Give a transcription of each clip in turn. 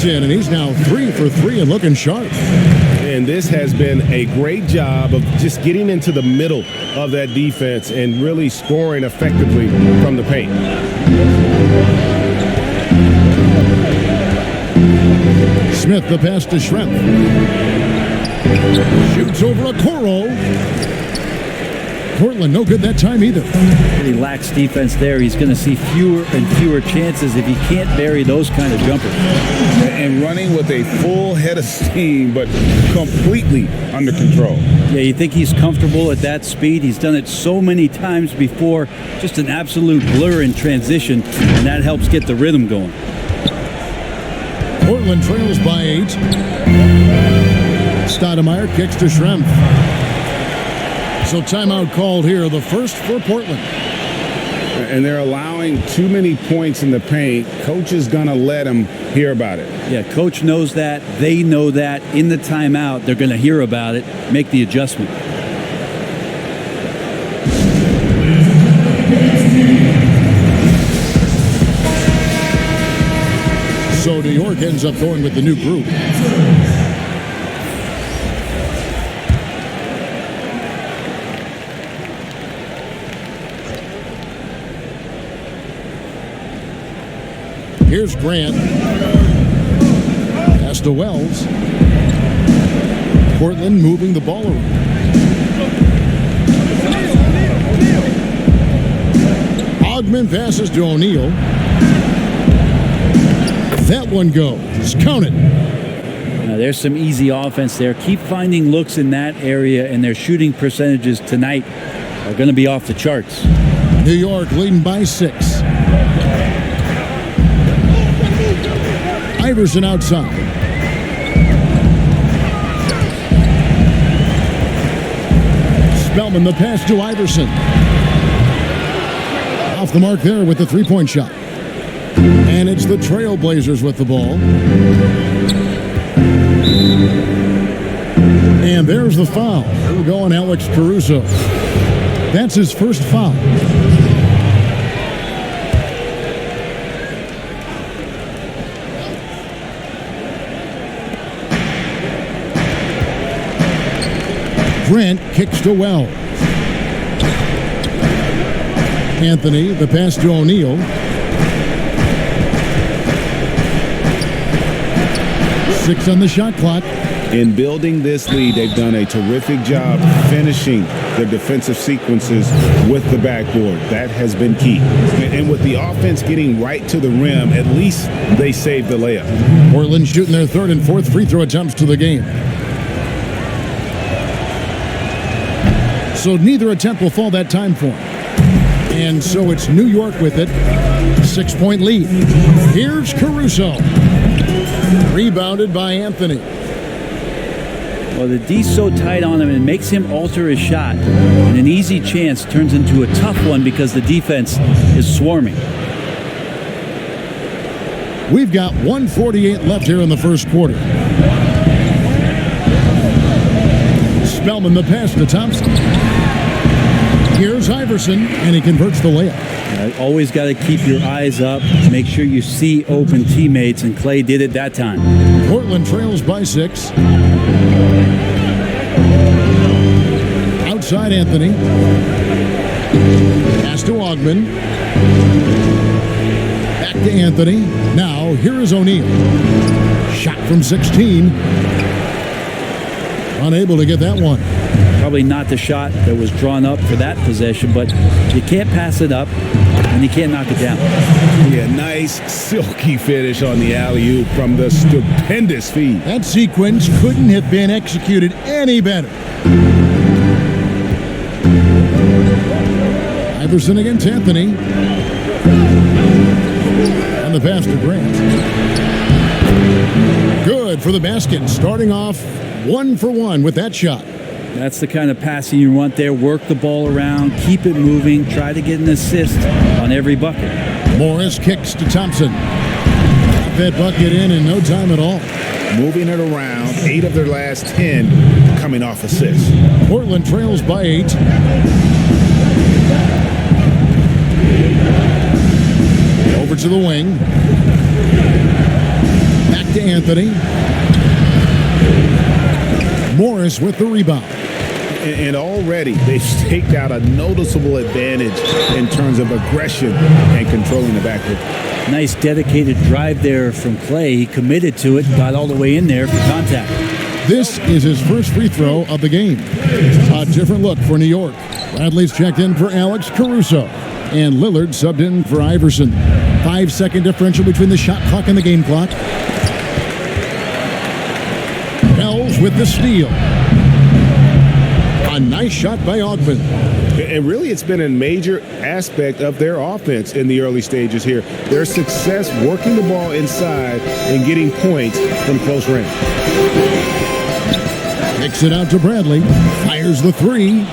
in, and he's now 3 for 3 and looking sharp. And this has been a great job of just getting into the middle of that defense and really scoring effectively from the paint. Smith, the pass to Schrempf. Shoots over a Coro. Portland, no good that time either. He lacks defense there. He's going to see fewer and fewer chances if he can't bury those kind of jumpers. And running with a full head of steam, but completely under control. Yeah, you think he's comfortable at that speed. He's done it so many times before. Just an absolute blur in transition, and that helps get the rhythm going. Portland trails by 8. Stoudemire kicks to Schrempf. So timeout called here, the first for Portland. And they're allowing too many points in the paint. Coach is going to let them hear about it. Yeah, coach knows that. They know that. In the timeout, they're going to hear about it, make the adjustment. So New York ends up going with the new group. Here's Grant. Pass to Wells. Portland moving the ball around. Ogman passes to O'Neal. That one goes. Count it. Now, there's some easy offense there. Keep finding looks in that area, and their shooting percentages tonight are going to be off the charts. New York leading by 6. Iverson outside. Spellman the pass to Iverson. Off the mark there with the three-point shot. And it's the Trailblazers with the ball. And there's the foul. We're going Alex Caruso. That's his first foul. Grant kicks to Wells. Anthony, the pass to O'Neal. 6 on the shot clock. In building this lead, they've done a terrific job finishing their defensive sequences with the backboard. That has been key. And with the offense getting right to the rim, at least they saved the layup. Portland shooting their third and fourth free throw attempts to the game. So neither attempt will fall that time for him. And so it's New York with it. 6-point lead. Here's Caruso. Rebounded by Anthony. Well, the D's so tight on him, it makes him alter his shot. And an easy chance turns into a tough one because the defense is swarming. We've got 1:48 left here in the first quarter. Spellman the pass to Thompson. Here's Iverson, and he converts the layup. Always got to keep your eyes up, make sure you see open teammates, and Clay did it that time. Portland trails by 6. Outside Anthony. Pass to Ogman. Back to Anthony. Now, here is O'Neal. Shot from 16. Unable to get that one. Probably not the shot that was drawn up for that possession, but you can't pass it up, and you can't knock it down. Yeah, nice, silky finish on the alley-oop from the stupendous feed. That sequence couldn't have been executed any better. Iverson against Anthony. And the pass to Grant. Good for the basket, starting off 1 for 1 with that shot. That's the kind of passing you want there. Work the ball around, keep it moving, try to get an assist on every bucket. Morris kicks to Thompson. Got that bucket in no time at all. Moving it around, 8 of their last 10 coming off assists. Portland trails by 8. Over to the wing. Back to Anthony. Morris with the rebound. And already they've staked out a noticeable advantage in terms of aggression and controlling the backcourt. Nice dedicated drive there from Clay. He committed to it, got all the way in there for contact. This is his first free throw of the game. A different look for New York. Bradley's checked in for Alex Caruso. And Lillard subbed in for Iverson. 5-second differential between the shot clock and the game clock. Bells with the steal. A nice shot by Ogman. And really, it's been a major aspect of their offense in the early stages here. Their success working the ball inside and getting points from close range. Kicks it out to Bradley. Fires the three.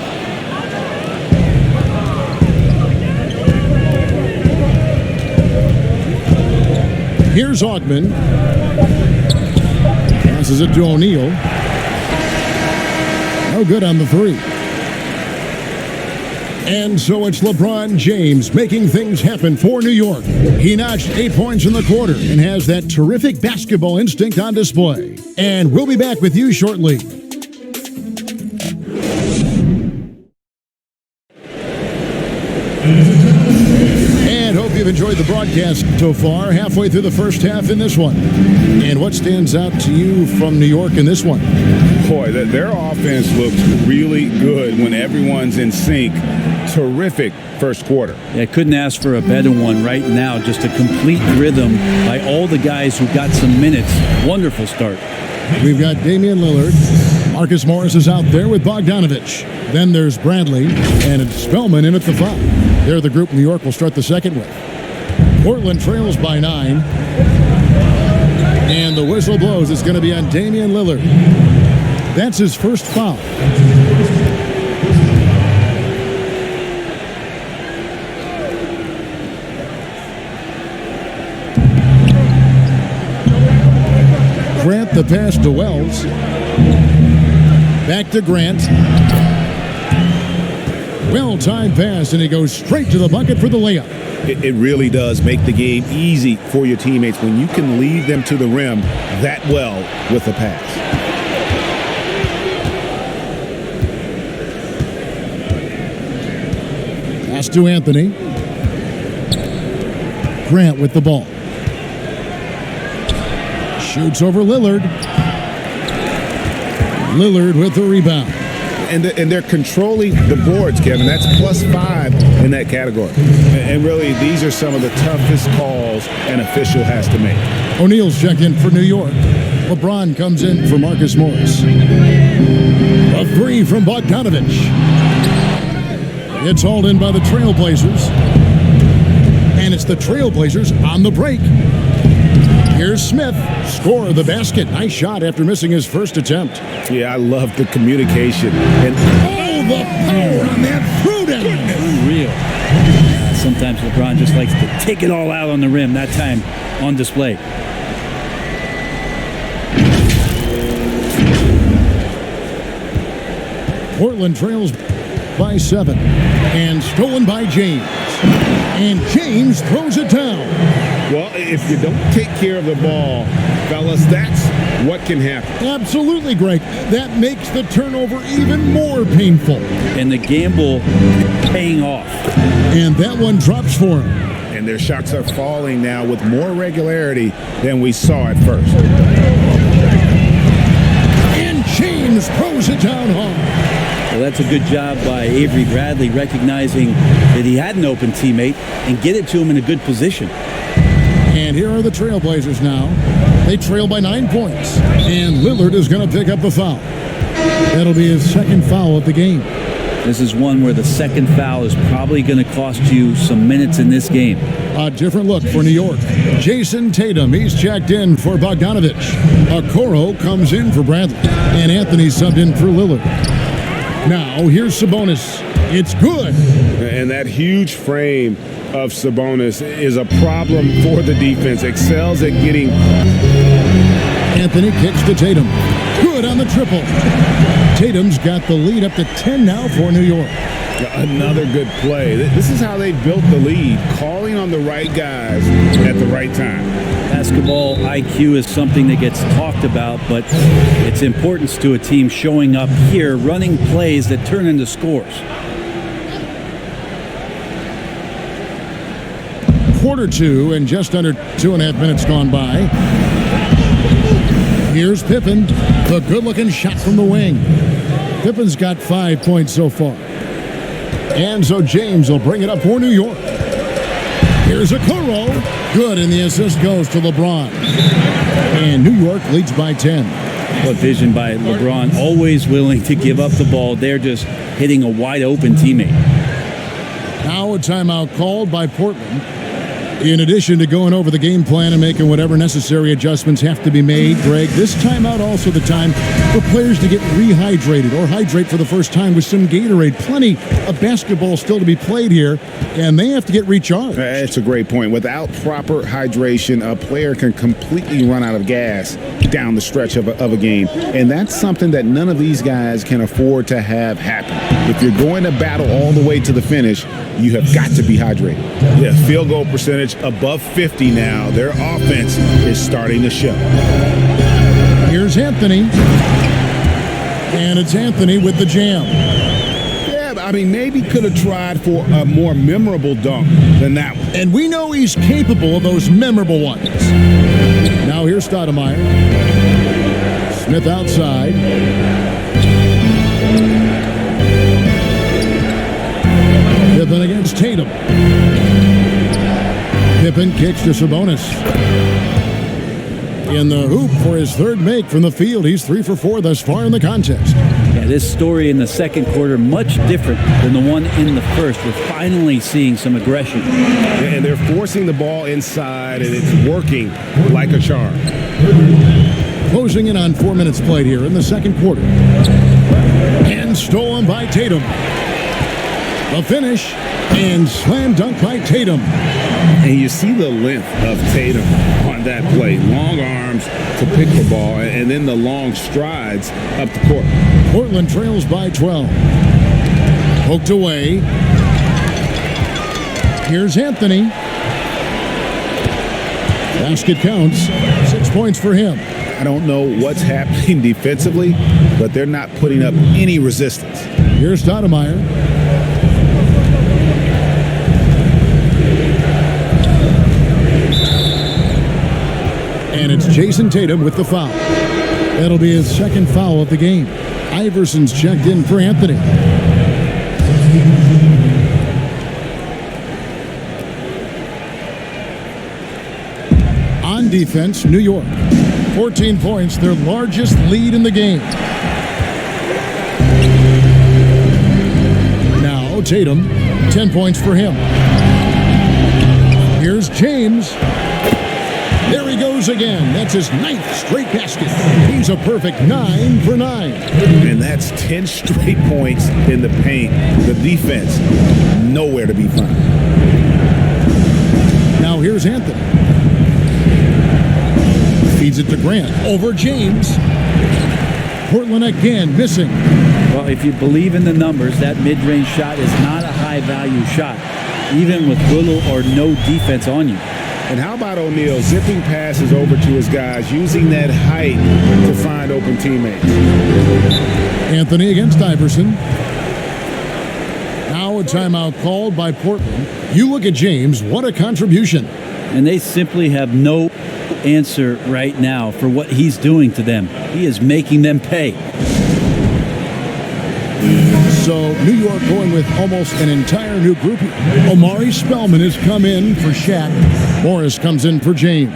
Here's Ogman. Passes it to O'Neal. No good on the three. And so it's LeBron James making things happen for New York. He notched 8 points in the quarter and has that terrific basketball instinct on display. And we'll be back with you shortly. And hope you've enjoyed the broadcast so far, halfway through the first half in this one. And what stands out to you from New York in this one? Boy, their offense looks really good when everyone's in sync. Terrific first quarter. Yeah, couldn't ask for a better one right now. Just a complete rhythm by all the guys who got some minutes. Wonderful start. We've got Damian Lillard. Marcus Morris is out there with Bogdanovich. Then there's Bradley and it's Spellman in at the 5. They're the group New York will start the second with. Portland trails by 9. And the whistle blows. It's going to be on Damian Lillard. That's his first foul. Grant the pass to Wells. Back to Grant. Well-timed pass, and he goes straight to the bucket for the layup. It really does make the game easy for your teammates when you can lead them to the rim that well with a pass. Pass to Anthony. Grant with the ball. Shoots over Lillard. Lillard with the rebound. And they're controlling the boards, Kevin. That's +5 in that category. And really, these are some of the toughest calls an official has to make. O'Neal's checked in for New York. LeBron comes in for Marcus Morris. A 3 from Bogdanovich. It's hauled in by the Trailblazers. And it's the Trailblazers on the break. Here's Smith. Score of the basket. Nice shot after missing his first attempt. Yeah, I love the communication. And oh, the power on that throwdown. Unreal. Sometimes LeBron just likes to take it all out on the rim. That time on display. Portland trails by 7. And stolen by James. And James throws it down. well, if you don't take care of the ball, fellas, that's what can happen. Absolutely, Greg. That makes the turnover even more painful. And the gamble paying off. And that one drops for him. And their shots are falling now with more regularity than we saw at first. And James throws it down hard. Well, that's a good job by Avery Bradley, recognizing that he had an open teammate and get it to him in a good position. And here are the Trailblazers now. They trail by 9 points. And Lillard is going to pick up the foul. That'll be his second foul of the game. This is one where the second foul is probably going to cost you some minutes in this game. A different look for New York. Jason Tatum, he's checked in for Bogdanovich. Okoro comes in for Bradley. And Anthony subbed in for Lillard. Now, here's Sabonis. It's good. And that huge frame of Sabonis is a problem for the defense. Excels at getting. Anthony kicks to Tatum. Good on the triple. Tatum's got the lead up to 10 now for New York. Another good play. This is how they built the lead, calling on the right guys at the right time. Basketball IQ is something that gets talked about, but its importance to a team showing up here, running plays that turn into scores. Quarter two and just under 2.5 minutes gone by. Here's Pippen, the good-looking shot from the wing. Pippen's got 5 points so far. And so James will bring it up for New York. Here's Okoro. Good, and the assist goes to LeBron. And New York leads by 10. What vision by LeBron, always willing to give up the ball. They're just hitting a wide-open teammate. Now a timeout called by Portland. In addition to going over the game plan and making whatever necessary adjustments have to be made, Greg, this timeout also the time for players to get rehydrated or hydrate for the first time with some Gatorade. Plenty of basketball still to be played here, and they have to get recharged. That's a great point. Without proper hydration, a player can completely run out of gas down the stretch of a game, and that's something that none of these guys can afford to have happen. If you're going to battle all the way to the finish, you have got to be hydrated. Yeah, field goal percentage above 50 now. Their offense is starting to show. Here's Anthony. And it's Anthony with the jam. Yeah, I mean, maybe could have tried for a more memorable dunk than that one. And we know he's capable of those memorable ones. Now here's Stoudemire. Smith outside. Pippen against Tatum. Pippen kicks to Sabonis. In the hoop for his third make from the field. He's 3 for 4 thus far in the contest. Yeah, this story in the second quarter, much different than the one in the first. We're finally seeing some aggression. And they're forcing the ball inside, and it's working like a charm. Closing in on 4 minutes played here in the second quarter. And stolen by Tatum. The finish and slam dunk by Tatum. And you see the length of Tatum on that play. Long arms to pick the ball, and then the long strides up the court. Portland trails by 12. Poked away. Here's Anthony. Basket counts. 6 points for him. I don't know what's happening defensively, but they're not putting up any resistance. Here's Stoudemire. And it's Jason Tatum with the foul. That'll be his second foul of the game. Iverson's checked in for Anthony. On defense, New York. 14 points, their largest lead in the game. Now Tatum, 10 points for him. Here's James. There he goes again. That's his 9th straight basket. He's a perfect 9 for 9. And that's 10 straight points in the paint. The defense, nowhere to be found. Now here's Anthony. Feeds it to Grant. Over James. Portland again missing. Well, if you believe in the numbers, that mid-range shot is not a high-value shot, even with little or no defense on you. And how about O'Neal zipping passes over to his guys, using that height to find open teammates? Anthony against Iverson. Now a timeout called by Portland. You look at James, what a contribution. And they simply have no answer right now for what he's doing to them. He is making them pay. So New York going with almost an entire new group. Omari Spellman has come in for Shaq. Morris comes in for James.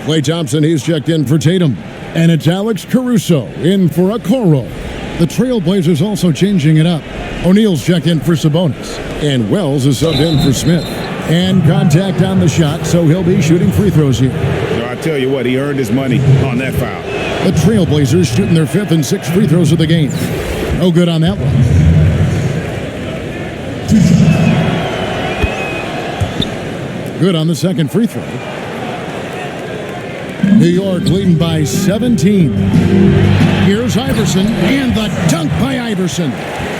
Klay Thompson, he's checked in for Tatum. And it's Alex Caruso in for Okoro. The Trailblazers also changing it up. O'Neal's checked in for Sabonis. And Wells is subbed in for Smith. And contact on the shot, so he'll be shooting free throws here. I tell you what, he earned his money on that foul. The Trailblazers shooting their 5th and 6th free throws of the game. No good on that one. Good on the second free throw. New York leading by 17. Here's Iverson, and the dunk by Iverson.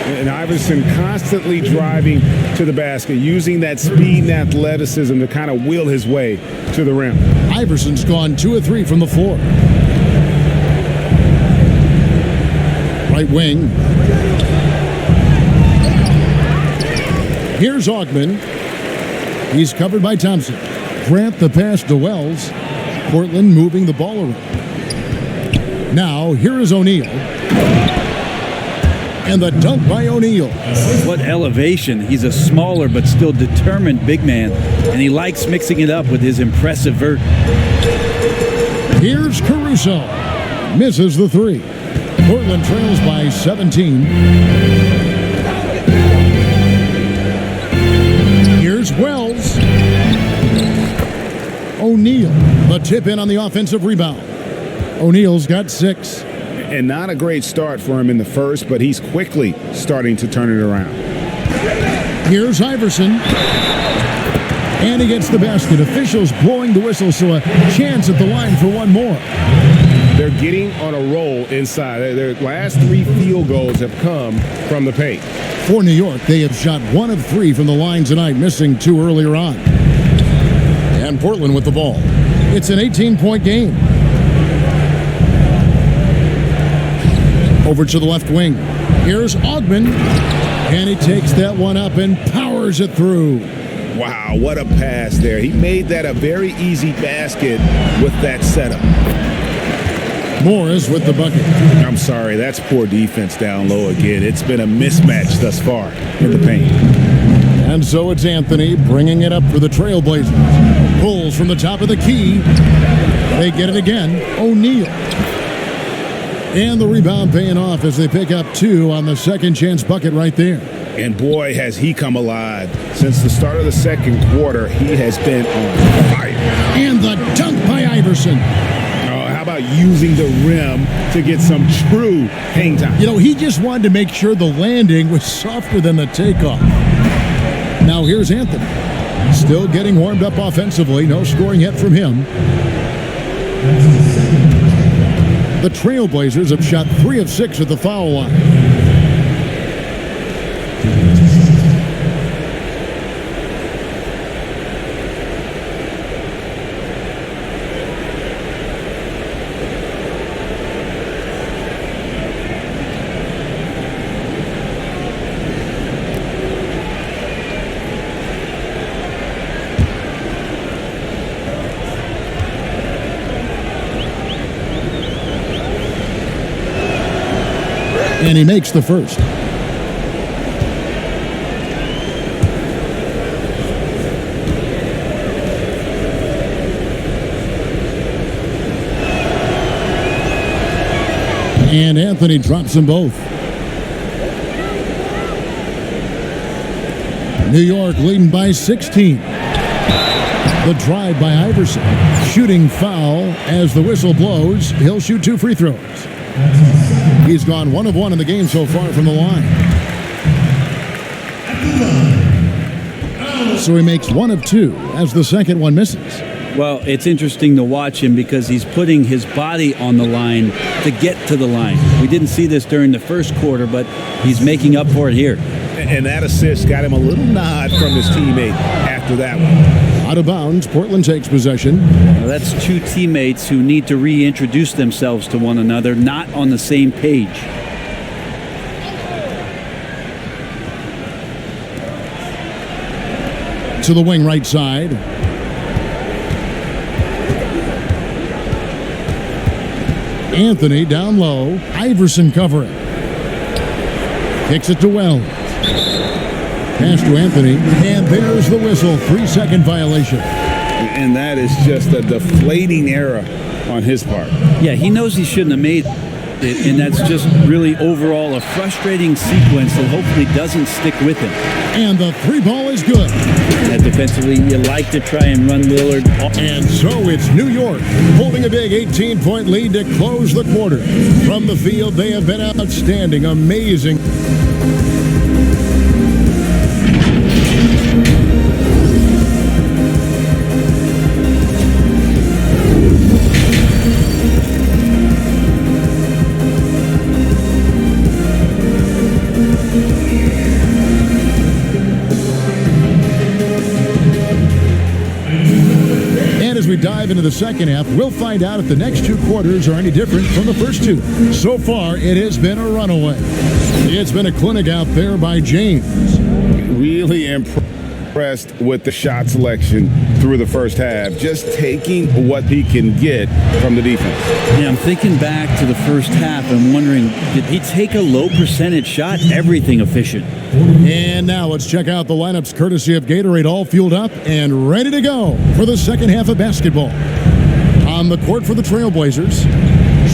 And Iverson constantly driving to the basket, using that speed and athleticism to kind of wheel his way to the rim. Iverson's gone 2 of 3 from the floor. Right wing. Here's Augman. He's covered by Thompson. Grant the pass to Wells. Portland moving the ball around. Now, here is O'Neal. And the dunk by O'Neal. What elevation. He's a smaller but still determined big man, and he likes mixing it up with his impressive vert. Here's Caruso. Misses the three. Portland trails by 17. Here's Wells. O'Neal. The tip in on the offensive rebound. O'Neal's got 6. And not a great start for him in the first, but he's quickly starting to turn it around. Here's Iverson. And he gets the basket. Officials blowing the whistle, so a chance at the line for one more. They're getting on a roll inside. Their last 3 field goals have come from the paint. For New York, they have shot 1 of 3 from the line tonight, missing 2 earlier on. And Portland with the ball. It's an 18-point game. Over to the left wing. Here's Augman. And he takes that one up and powers it through. Wow, what a pass there. He made that a very easy basket with that setup. Morris with the bucket. I'm sorry, that's poor defense down low again. It's been a mismatch thus far in the paint. And so it's Anthony bringing it up for the Trailblazers. Pulls from the top of the key. They get it again. O'Neal. And the rebound paying off as they pick up 2 on the second chance bucket right there. And boy, has he come alive. Since the start of the second quarter, he has been on fire. And the dunk by Iverson. How about using the rim to get some true hang time? You know, he just wanted to make sure the landing was softer than the takeoff. Now here's Anthony. Still getting warmed up offensively. No scoring yet from him. The Trailblazers have shot 3 of 6 at the foul line. And he makes the first. And Anthony drops them both. New York leading by 16. The drive by Iverson. Shooting foul as the whistle blows. He'll shoot 2 free throws. He's gone 1 of 1 in the game so far from the line. So he makes 1 of 2 as the second one misses. Well, it's interesting to watch him because he's putting his body on the line to get to the line. We didn't see this during the first quarter, but he's making up for it here. And that assist got him a little nod from his teammate after that one. Out of bounds, Portland takes possession. Now that's 2 teammates who need to reintroduce themselves to one another, not on the same page. To the wing right side. Anthony down low. Iverson covering. Kicks it to Wells. Pass to Anthony. And there's the whistle. 3-second violation. And that is just a deflating error on his part. Yeah, he knows he shouldn't have made it, and that's just really overall a frustrating sequence that hopefully doesn't stick with him. And the 3 ball is good. And defensively, you like to try and run Lillard. And so it's New York holding a big 18-point lead to close the quarter. From the field, they have been outstanding, amazing. As we dive into the second half, we'll find out if the next two quarters are any different from the first two. So far, it has been a runaway. It's been a clinic out there by James. Really impressed with the shot selection through the first half, just taking what he can get from the defense. Yeah, I'm thinking back to the first half and wondering, did he take a low percentage shot? Everything efficient. And now let's check out the lineups courtesy of Gatorade, all fueled up and ready to go for the second half of basketball. On the court for the Trailblazers,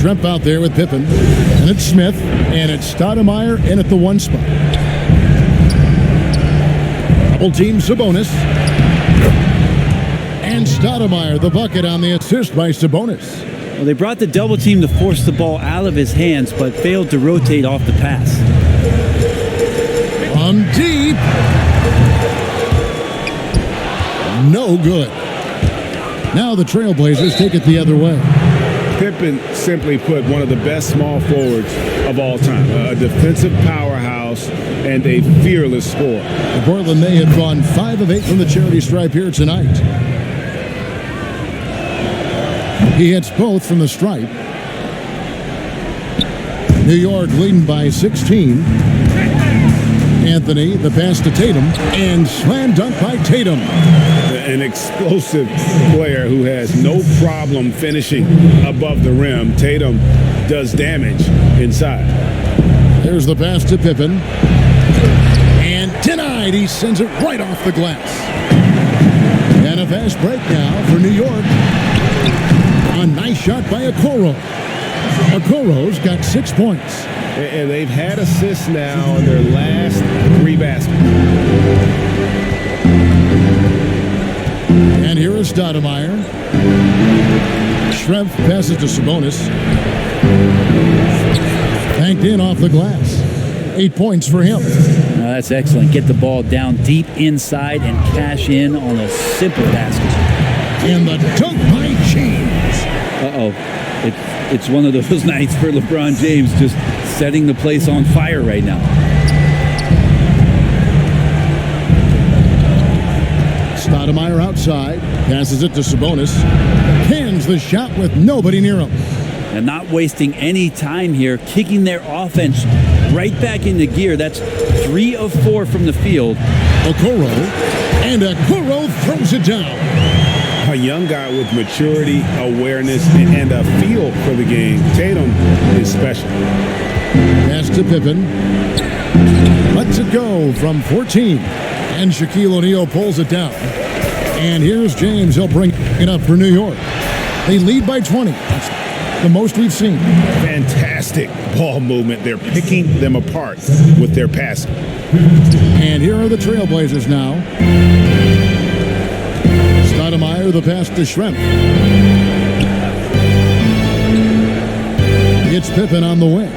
Shrimp out there with Pippen, and it's Smith, and it's Stoudemire in at the one spot. Double team Sabonis. And Stoudemire, the bucket on the assist by Sabonis. Well, they brought the double team to force the ball out of his hands, but failed to rotate off the pass. From deep. No good. Now the Trailblazers take it the other way. Pippen, simply put, one of the best small forwards of all time. A defensive powerhouse and a fearless scorer. And Portland may have gone 5 of 8 from the charity stripe here tonight. He hits both from the stripe. New York leading by 16. Anthony, the pass to Tatum, and slam dunk by Tatum. An explosive player who has no problem finishing above the rim. Tatum does damage inside. There's the pass to Pippen. And denied. He sends it right off the glass. And a fast break now for New York. A nice shot by Okoro. Okoro's got 6 points. And they've had assists now in their last 3 baskets. And here is Stoudemire. Shrimp passes to Sabonis. Banked in off the glass. 8 points for him. That's excellent. Get the ball down deep inside and cash in on a simple basket. And the dunk by James. Uh-oh. It's one of those nights for LeBron James, just setting the place on fire right now. Stoudemire outside, passes it to Sabonis, pins the shot with nobody near him. And not wasting any time here, kicking their offense right back into gear. That's 3 of 4 from the field. Okoro, and Okoro throws it down. A young guy with maturity, awareness, and a feel for the game. Tatum is special. Pass to Pippen. Lets it go from 14. And Shaquille O'Neal pulls it down. And here's James. He'll bring it up for New York. They lead by 20. That's the most we've seen. Fantastic ball movement. They're picking them apart with their passing. And here are the Trailblazers now. Stoudemire, the pass to Shrimp. It's Pippen on the wing.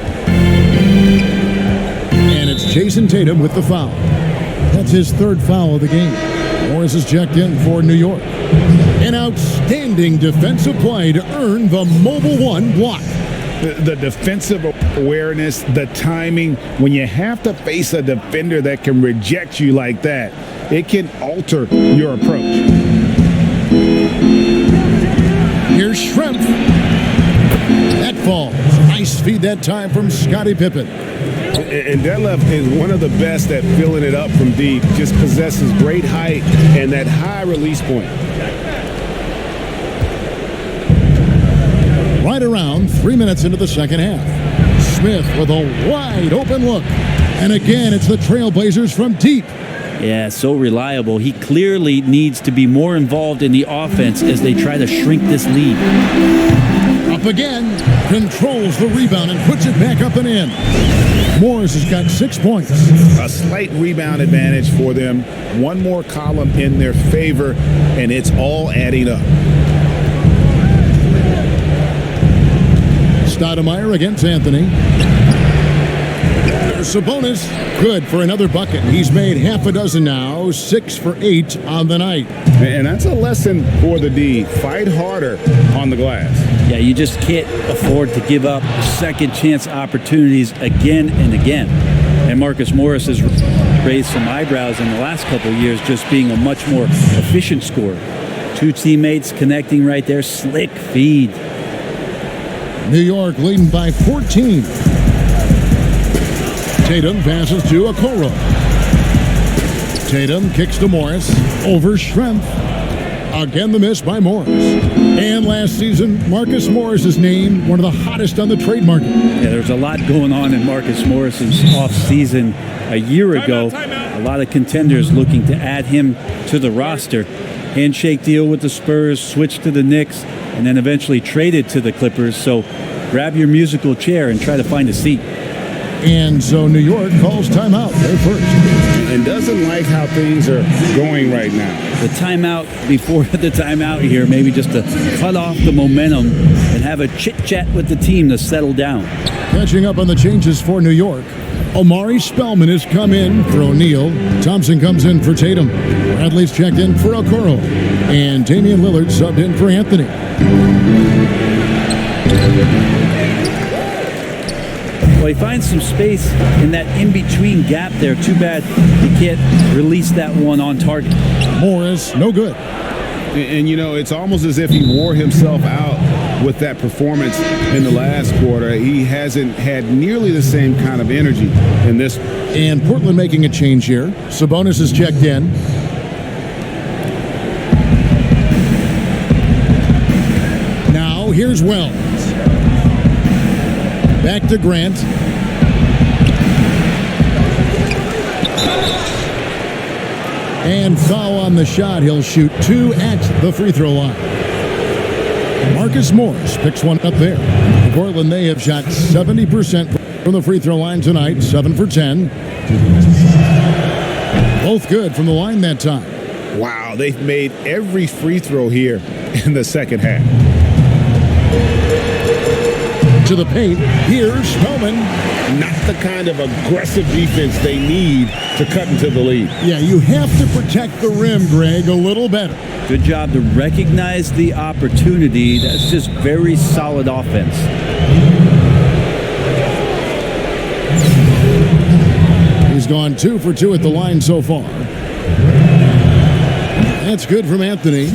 And it's Jason Tatum with the foul. That's his 3rd foul of the game. Morris is checked in for New York. An outstanding defensive play to earn the Mobile One block. The defensive awareness, the timing, when you have to face a defender that can reject you like that, it can alter your approach. Here's Shrimp. That falls. Nice feed that time from Scottie Pippen. And Detlef is one of the best at filling it up from deep. Just possesses great height and that high release point. Right around 3 minutes into the second half. Smith with a wide open look. And again, it's the Trailblazers from deep. Yeah, so reliable. He clearly needs to be more involved in the offense as they try to shrink this lead. Up again, controls the rebound and puts it back up and in. Morris has got 6 points. A slight rebound advantage for them. One more column in their favor, and it's all adding up. Stoudemire against Anthony. There's Sabonis. Good for another bucket. He's made half a dozen now, 6 for 8 on the night. And that's a lesson for the D. Fight harder on the glass. Yeah, you just can't afford to give up second chance opportunities again and again. And Marcus Morris has raised some eyebrows in the last couple of years, just being a much more efficient scorer. Two teammates connecting right there. Slick feed. New York leading by 14. Tatum passes to Okoro. Tatum kicks to Morris. Over strength. Again, the miss by Morris. And last season, Marcus Morris is named one of the hottest on the trade market. Yeah, there's a lot going on in Marcus Morris's offseason. A year ago, a lot of contenders looking to add him to the roster. Handshake deal with the Spurs, switched to the Knicks, and then eventually traded to the Clippers. So grab your musical chair and try to find a seat. And so New York calls timeout. They're first. And doesn't like how things are going right now. The timeout before the timeout here, maybe just to cut off the momentum and have a chit-chat with the team to settle down. Catching up on the changes for New York. Omari Spellman has come in for O'Neal. Thompson comes in for Tatum. Bradley's checked in for Okoro. And Damian Lillard subbed in for Anthony. Well, he finds some space in that in-between gap there. Too bad he can't release that one on target. Morris, no good. And you know, it's almost as if he wore himself out with that performance in the last quarter. He hasn't had nearly the same kind of energy in this. And Portland making a change here. Sabonis is checked in. Now, here's Wells. Back to Grant. And foul on the shot. He'll shoot 2 at the free throw line. Marcus Morris picks one up there. Portland, they have shot 70% from the free throw line tonight, 7 for 10. Both good from the line that time. Wow, they've made every free throw here in the second half. To the paint, here's Spellman. Not the kind of aggressive defense they need to cut into the lead. Yeah, you have to protect the rim, Greg, a little better. Good job to recognize the opportunity. That's just very solid offense. He's gone 2 for 2 at the line so far. That's good from Anthony.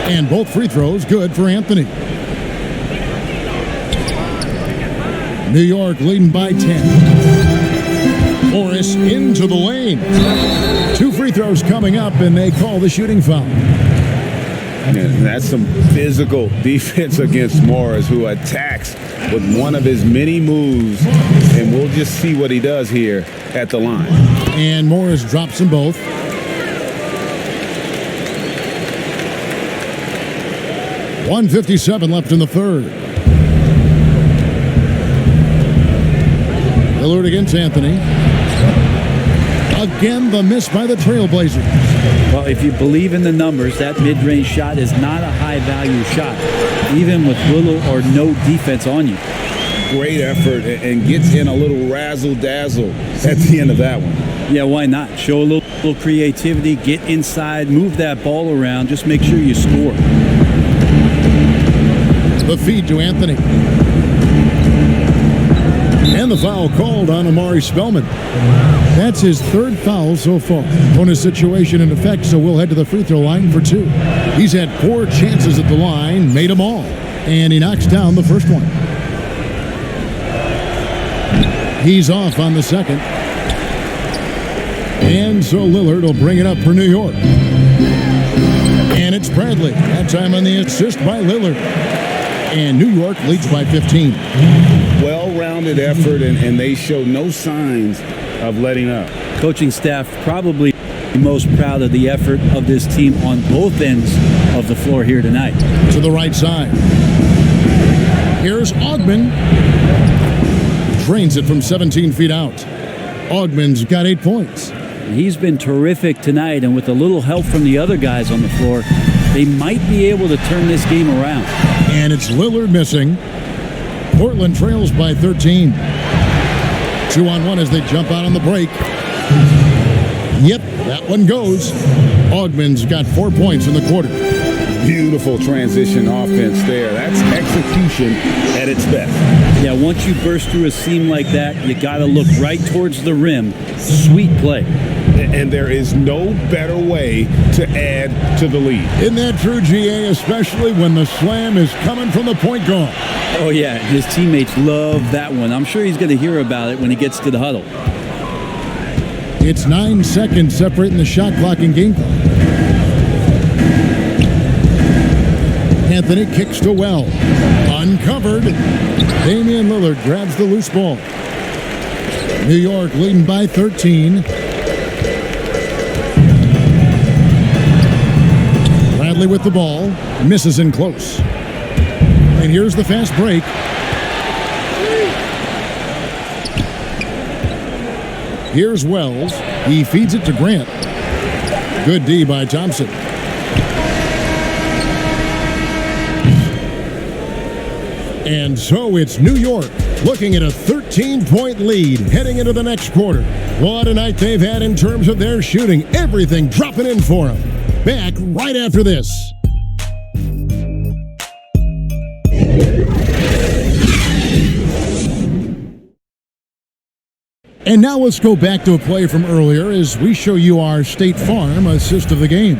And both free throws good for Anthony. New York leading by 10. Morris into the lane. 2 free throws coming up, and they call the shooting foul. And that's some physical defense against Morris, who attacks with one of his many moves. And we'll just see what he does here at the line. And Morris drops them both. .157 left in the third. Lillard against Anthony. Again, the miss by the Trailblazers. Well, if you believe in the numbers, that mid-range shot is not a high-value shot, even with little or no defense on you. Great effort and gets in a little razzle-dazzle at the end of that one. Yeah, why not? Show a little creativity, get inside, move that ball around, just make sure you score. The feed to Anthony. And the foul called on Omari Spellman. That's his 3rd foul so far. Bonus situation in effect, so we'll head to the free throw line for 2. He's had 4 chances at the line, made them all. And he knocks down the first one. He's off on the second. And so Lillard will bring it up for New York. And it's Bradley. That time on the assist by Lillard. And New York leads by 15. Well-rounded effort, and they show no signs of letting up. Coaching staff probably most proud of the effort of this team on both ends of the floor here tonight. To the right side. Here's Ogman. Drains it from 17 feet out. Ogman's got 8 points. He's been terrific tonight, and with a little help from the other guys on the floor, they might be able to turn this game around. And it's Lillard missing. Portland trails by 13. 2-on-1 as they jump out on the break. Yep, that one goes. Ogman's got 4 points in the quarter. Beautiful transition offense there. That's execution at its best. Yeah, once you burst through a seam like that, you got to look right towards the rim. Sweet play. and there is no better way to add to the lead. Isn't that true, GA, especially when the slam is coming from the point guard? Oh, yeah, his teammates love that one. I'm sure he's going to hear about it when he gets to the huddle. It's 9 seconds separating the shot clock and game clock. Anthony kicks to Well. Uncovered. Damian Lillard grabs the loose ball. New York leading by 13. Bradley with the ball. Misses in close. And here's the fast break. Here's Wells. He feeds it to Grant. Good D by Thompson. And so it's New York looking at a 13-point lead heading into the next quarter. What a night they've had in terms of their shooting. Everything dropping in for them. Back right after this. And now let's go back to a play from earlier as we show you our State Farm assist of the game.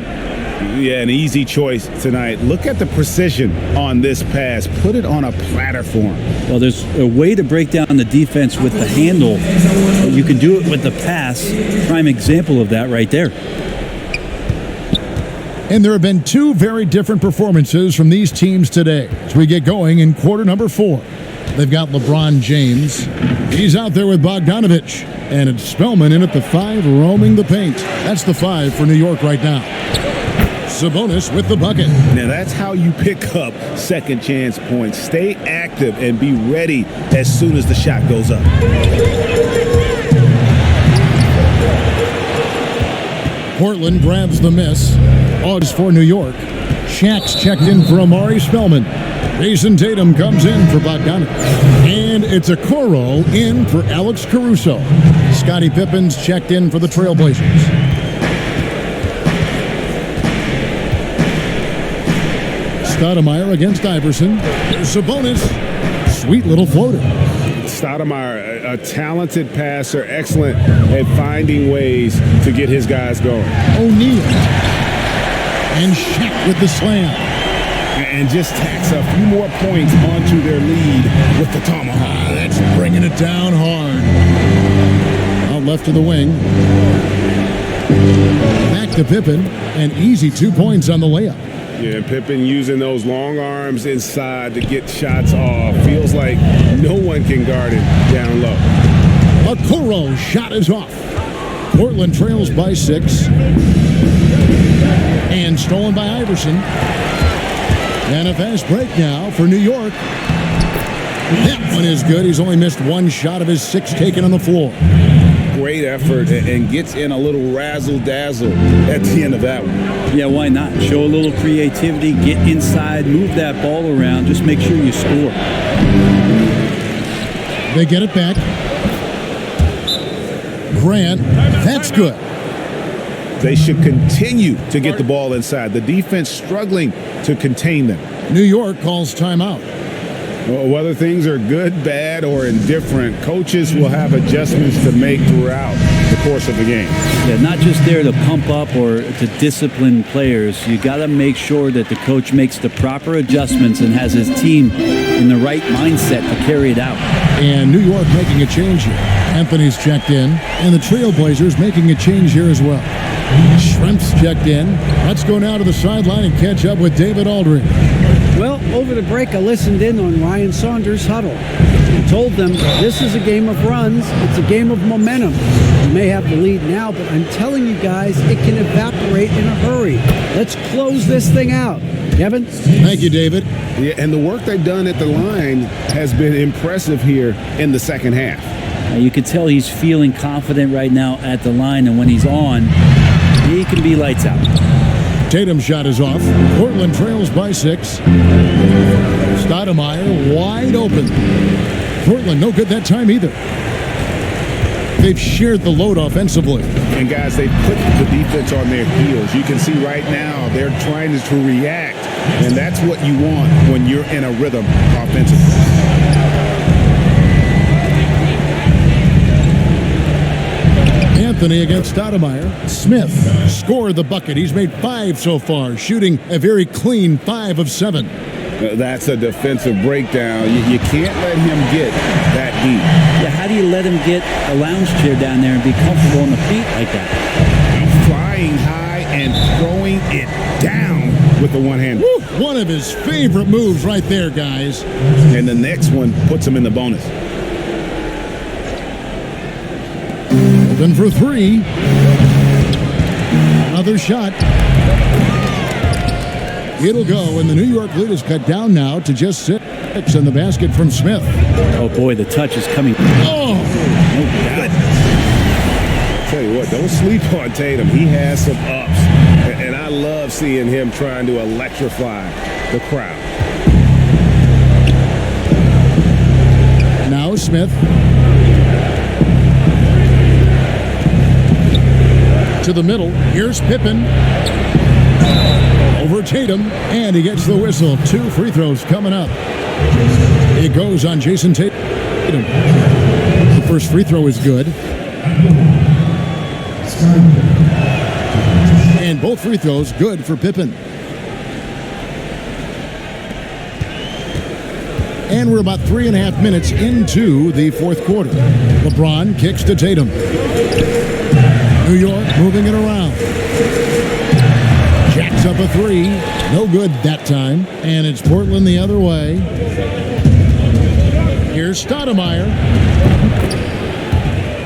Yeah, an easy choice tonight. Look at the precision on this pass. Put it on a platter for him. Well, there's a way to break down the defense with the handle. You can do it with the pass. Prime example of that right there. And there have been two very different performances from these teams today as we get going in quarter number 4. They've got LeBron James. He's out there with Bogdanovich. And it's Spellman in at the 5, roaming the paint. That's the 5 for New York right now. Sabonis with the bucket. Now that's how you pick up second chance points. Stay active and be ready as soon as the shot goes up. Portland grabs the miss. Odds for New York. Shaq's checked in for Amari Spellman. Jason Tatum comes in for Bogdanovich. And it's a Coro in for Alex Caruso. Scottie Pippen's checked in for the Trailblazers. Stoudemire against Iverson. There's Sabonis. Sweet little floater. Stoudemire, a talented passer, excellent at finding ways to get his guys going. O'Neal. And Shaq with the slam. And just tacks a few more points onto their lead with the tomahawk. That's bringing it down hard. Out left to the wing. Back to Pippen. An easy 2 points on the layup. Yeah, Pippen using those long arms inside to get shots off. Feels like no one can guard it down low. Okoro's shot is off. Portland trails by 6. And stolen by Iverson. And a fast break now for New York. That one is good. He's only missed 1 shot of his 6 taken on the floor. Great effort and gets in a little razzle-dazzle at the end of that one. Yeah, why not? Show a little creativity, get inside, move that ball around. Just make sure you score. They get it back. Grant, that's good. They should continue to get the ball inside. The defense struggling to contain them. New York calls timeout. Well, whether things are good, bad, or indifferent, coaches will have adjustments to make throughout the course of the game. Yeah, not just there to pump up or to discipline players. You got to make sure that the coach makes the proper adjustments and has his team in the right mindset to carry it out. And New York making a change here. Anthony's checked in, and the Trailblazers making a change here as well. Shrimp's checked in. Let's go now to the sideline and catch up with David Aldridge. Well, over the break, I listened in on Ryan Saunders' huddle. He told them this is a game of runs. It's a game of momentum. You may have the lead now, but I'm telling you guys, it can evaporate in a hurry. Let's close this thing out. Kevin? Thank you, David. Yeah, and the work they've done at the line has been impressive here in the second half. You can tell he's feeling confident right now at the line, and when he's on, he can be lights out. Tatum's shot is off. Portland trails by 6. Stoudemire wide open. Portland no good that time either. They've shared the load offensively. And guys, they put the defense on their heels. You can see right now they're trying to react, and that's what you want when you're in a rhythm offensively. Anthony against Stoudemire. Smith scored the bucket. He's made 5 so far, shooting a very clean 5 of 7. That's a defensive breakdown. You can't let him get that deep. Yeah, how do you let him get a lounge chair down there and be comfortable on the feet like that? Flying high and throwing it down with the one hand. Woo! One of his favorite moves right there, guys. And the next one puts him in the bonus. Open for 3. Another shot. It'll go, and the New York lead is cut down now to just 6, and the basket from Smith. Oh, boy, the touch is coming. Oh! No God. Tell you what, don't sleep on Tatum. He has some ups, and I love seeing him trying to electrify the crowd. Now Smith. To the middle. Here's Pippen. Over Tatum, and he gets the whistle. 2 free throws coming up. It goes on Jason Tatum. The first free throw is good. And both free throws good for Pippen. And we're about 3.5 minutes into the fourth quarter. LeBron kicks to Tatum. New York moving it around. Jacks up a 3. No good that time. And it's Portland the other way. Here's Stoudemire.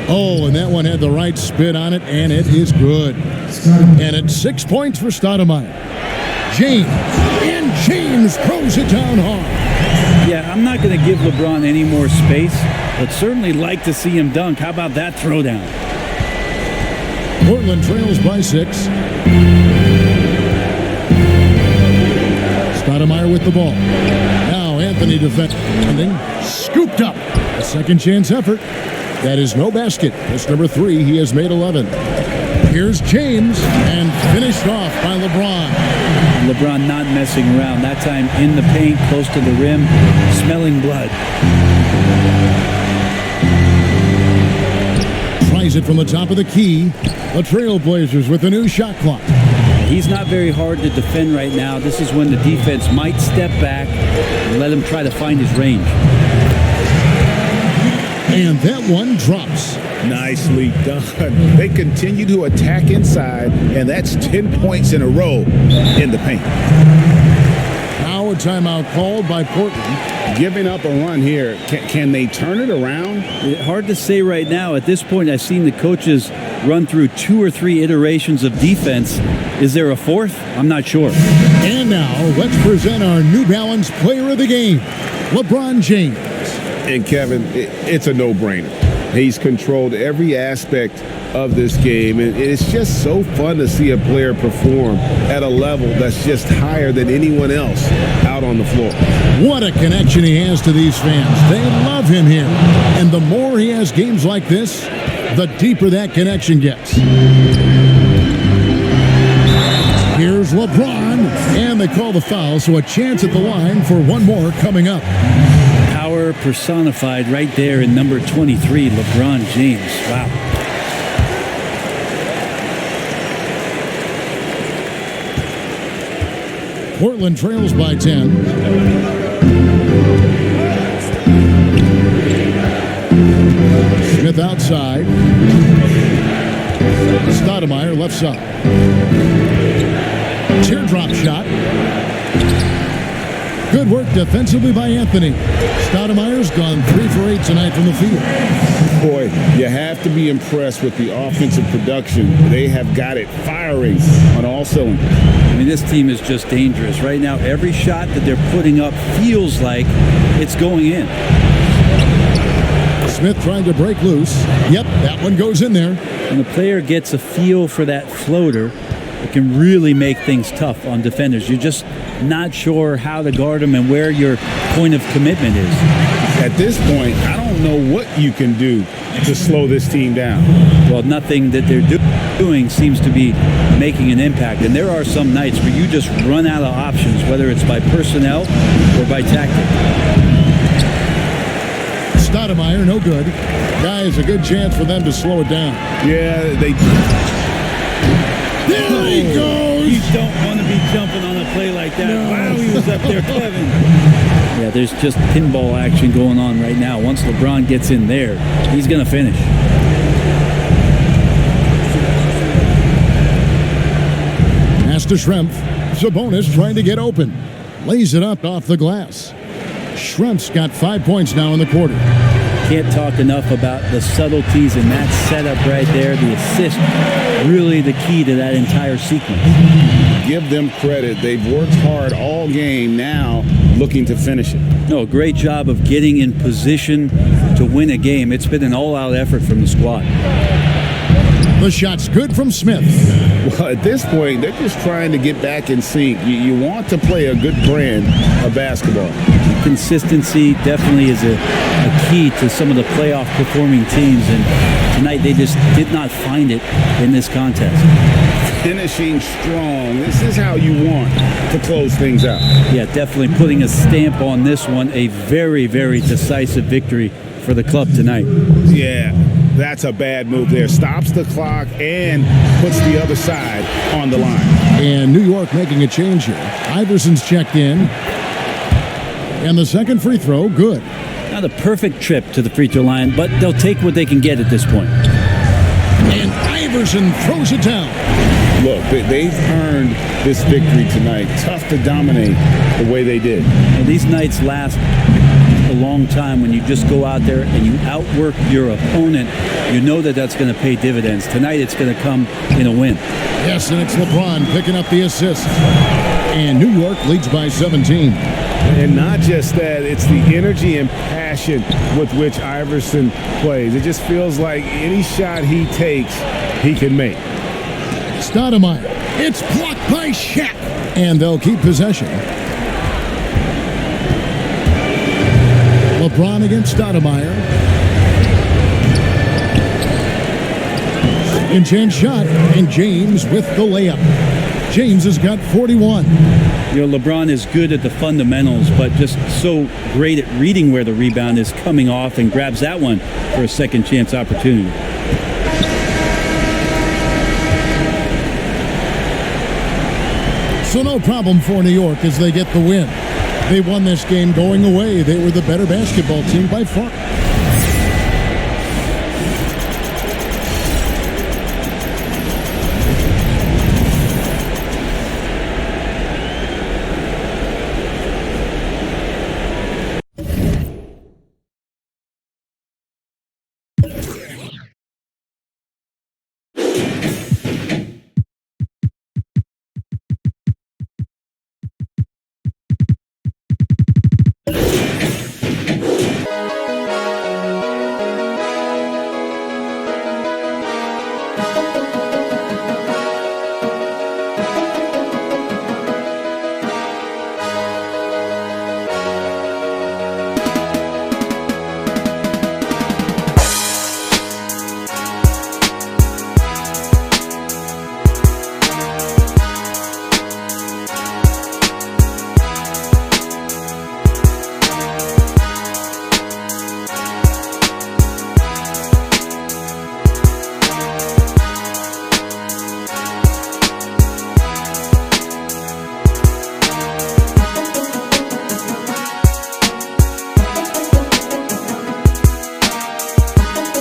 Oh, and that one had the right spin on it, and it is good. And it's 6 points for Stoudemire. James. And James throws it down hard. Yeah, I'm not going to give LeBron any more space, but certainly like to see him dunk. How about that throwdown? Portland trails by 6. Stoudemire with the ball. Now Anthony defending. Scooped up. A second chance effort. That is no basket. That's number 3. He has made 11. Here's James, and finished off by LeBron. LeBron not messing around. That time in the paint, close to the rim, smelling blood. Tries it from the top of the key. The Trailblazers with a new shot clock. He's not very hard to defend right now. This is when the defense might step back and let him try to find his range. And that one drops. Nicely done. They continue to attack inside, and that's 10 points in a row in the paint. Now a timeout called by Portland. Giving up a run here. Can they turn it around? Hard to say right now. At this point, I've seen the coaches run through 2 or 3 iterations of defense. Is there a 4th? I'm not sure. And now let's present our New Balance player of the game, LeBron James. And Kevin, it's a no-brainer. He's controlled every aspect of this game, and it's just so fun to see a player perform at a level that's just higher than anyone else out on the floor. What a connection he has to these fans. They love him here. And the more he has games like this, the deeper that connection gets. Here's LeBron, and they call the foul, so a chance at the line for one more coming up. Power personified right there in number 23, LeBron James. Wow. Portland trails by 10. Smith outside. Stoudemire left side. Teardrop shot. Good work defensively by Anthony. Stoudemire's gone 3 for 8 tonight from the field. Boy, you have to be impressed with the offensive production. They have got it firing on all cylinders. I mean, this team is just dangerous. Right now, every shot that they're putting up feels like it's going in. Smith trying to break loose. Yep, that one goes in there. When the player gets a feel for that floater, it can really make things tough on defenders. You're just not sure how to guard them and where your point of commitment is. At this point, I don't know what you can do to slow this team down. Well, nothing that they're doing seems to be making an impact. And there are some nights where you just run out of options, whether it's by personnel or by tactic. Stoudemire, no good. Guys, a good chance for them to slow it down. Yeah, they. There he goes. You don't want to be jumping on a play like that. No. Wow, he was up there, Kevin. Yeah, there's just pinball action going on right now. Once LeBron gets in there, he's going to finish. Pass to Schrempf. Sabonis trying to get open. Lays it up off the glass. Schrempf's got 5 points now in the quarter. Can't talk enough about the subtleties in that setup right there. The assist, really the key to that entire sequence. Give them credit. They've worked hard all game, now looking to finish it. No, great job of getting in position to win a game. It's been an all-out effort from the squad. The shot's good from Smith. Well, at this point, they're just trying to get back in sync. You want to play a good brand of basketball. Consistency definitely is a key to some of the playoff performing teams, and tonight they just did not find it in this contest. Finishing strong. This is how you want to close things out. Yeah, definitely putting a stamp on this one. A very, very decisive victory for the club tonight. Yeah, that's a bad move there. Stops the clock and puts the other side on the line. And New York making a change here. Iverson's checked in. And the second free throw, good. Not a perfect trip to the free throw line, but they'll take what they can get at this point. And Iverson throws it down. Look, they've earned this victory tonight. Tough to dominate the way they did. And these nights last a long time when you just go out there and you outwork your opponent. You know that that's going to pay dividends. Tonight it's going to come in a win. Yes, and it's LeBron picking up the assist. And New York leads by 17. And not just that, it's the energy and passion with which Iverson plays. It just feels like any shot he takes, he can make. Stoudemire. It's blocked by Shaq. And they'll keep possession. LeBron against Stoudemire. And chance shot. And James with the layup. James has got 41. You know, LeBron is good at the fundamentals, but just so great at reading where the rebound is coming off and grabs that one for a second chance opportunity. So no problem for New York as they get the win. They won this game going away. They were the better basketball team by far.